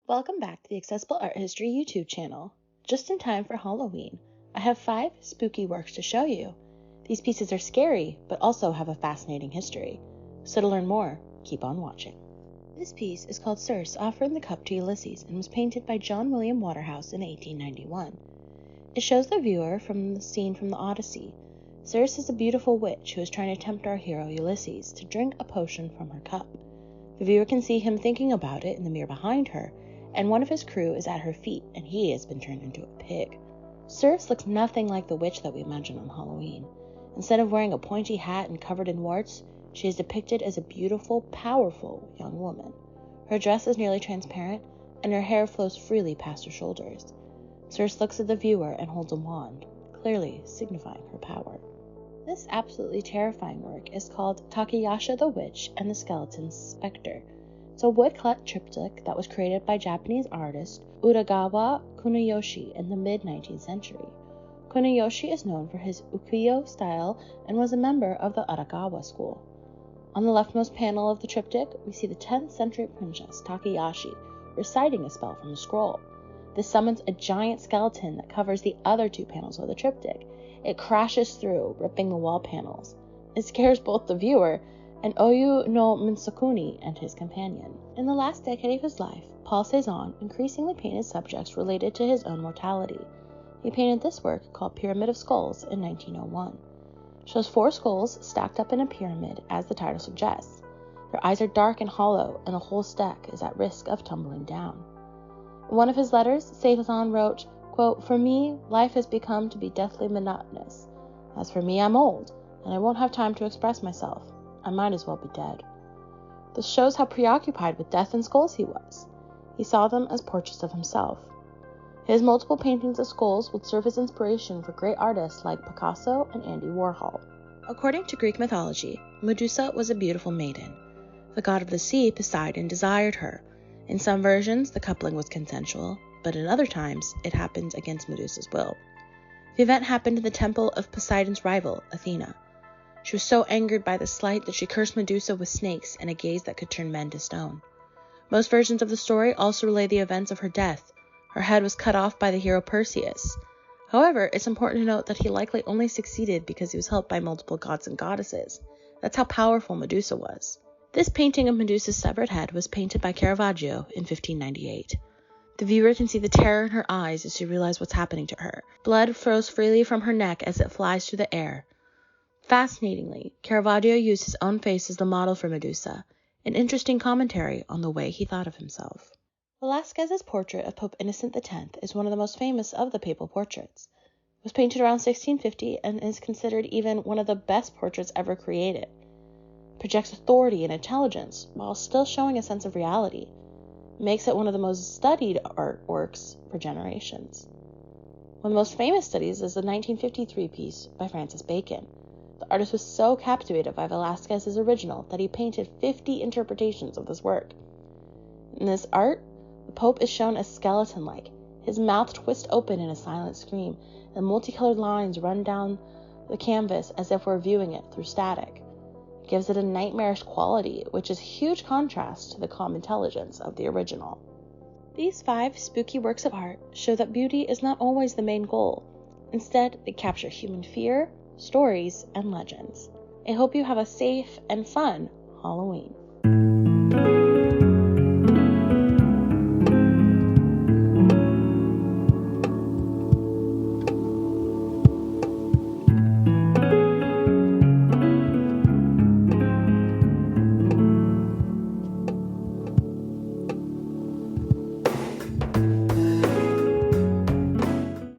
Welcome back to the Accessible Art History YouTube channel. Just in time for Halloween, I have 5 spooky works to show you. These pieces are scary, but also have a fascinating history. So to learn more, keep on watching. This piece is called Circe offering the cup to Ulysses and was painted by John William Waterhouse in 1891. It shows the viewer from the scene from the Odyssey. Circe is a beautiful witch who is trying to tempt our hero Ulysses to drink a potion from her cup. The viewer can see him thinking about it in the mirror behind her, and one of his crew is at her feet, and he has been turned into a pig. Circe looks nothing like the witch that we imagine on Halloween. Instead of wearing a pointy hat and covered in warts, she is depicted as a beautiful, powerful young woman. Her dress is nearly transparent, and her hair flows freely past her shoulders. Circe looks at the viewer and holds a wand, clearly signifying her power. This absolutely terrifying work is called Takayasha the Witch and the Skeleton's Spectre. It's a woodcut triptych that was created by Japanese artist Utagawa Kunayoshi in the mid-19th century. Kunayoshi is known for his ukiyo style and was a member of the Utagawa school. On the leftmost panel of the triptych, we see the 10th century princess Takayashi reciting a spell from a scroll. This summons a giant skeleton that covers the other 2 panels of the triptych. It crashes through, ripping the wall panels. It scares both the viewer and Oyu no Minsakuni and his companion. In the last decade of his life, Paul Cézanne increasingly painted subjects related to his own mortality. He painted this work called Pyramid of Skulls in 1901. It shows 4 skulls stacked up in a pyramid, as the title suggests. Their eyes are dark and hollow, and the whole stack is at risk of tumbling down. In one of his letters, Cézanne wrote, quote, "For me, life has become to be deathly monotonous. As for me, I'm old, and I won't have time to express myself. I might as well be dead." This shows how preoccupied with death and skulls he was. He saw them as portraits of himself. His multiple paintings of skulls would serve as inspiration for great artists like Picasso and Andy Warhol. According to Greek mythology, Medusa was a beautiful maiden. The god of the sea, Poseidon, desired her. In some versions, the coupling was consensual, but in other times, it happened against Medusa's will. The event happened in the temple of Poseidon's rival, Athena. She was so angered by the slight that she cursed Medusa with snakes and a gaze that could turn men to stone. Most versions of the story also relay the events of her death. Her head was cut off by the hero Perseus. However, it's important to note that he likely only succeeded because he was helped by multiple gods and goddesses. That's how powerful Medusa was. This painting of Medusa's severed head was painted by Caravaggio in 1598. The viewer can see the terror in her eyes as she realizes what's happening to her. Blood flows freely from her neck as it flies through the air. Fascinatingly, Caravaggio used his own face as the model for Medusa, an interesting commentary on the way he thought of himself. Velázquez's portrait of Pope Innocent X is one of the most famous of the papal portraits. It was painted around 1650 and is considered even one of the best portraits ever created. It projects authority and intelligence while still showing a sense of reality. It makes it one of the most studied artworks for generations. One of the most famous studies is the 1953 piece by Francis Bacon. The artist was so captivated by Velázquez's original that he painted 50 interpretations of this work. In this art, the Pope is shown as skeleton-like, his mouth twists open in a silent scream, and multicolored lines run down the canvas as if we're viewing it through static. It gives it a nightmarish quality, which is a huge contrast to the calm intelligence of the original. These 5 spooky works of art show that beauty is not always the main goal. Instead, they capture human fear, stories, and legends. I hope you have a safe and fun Halloween.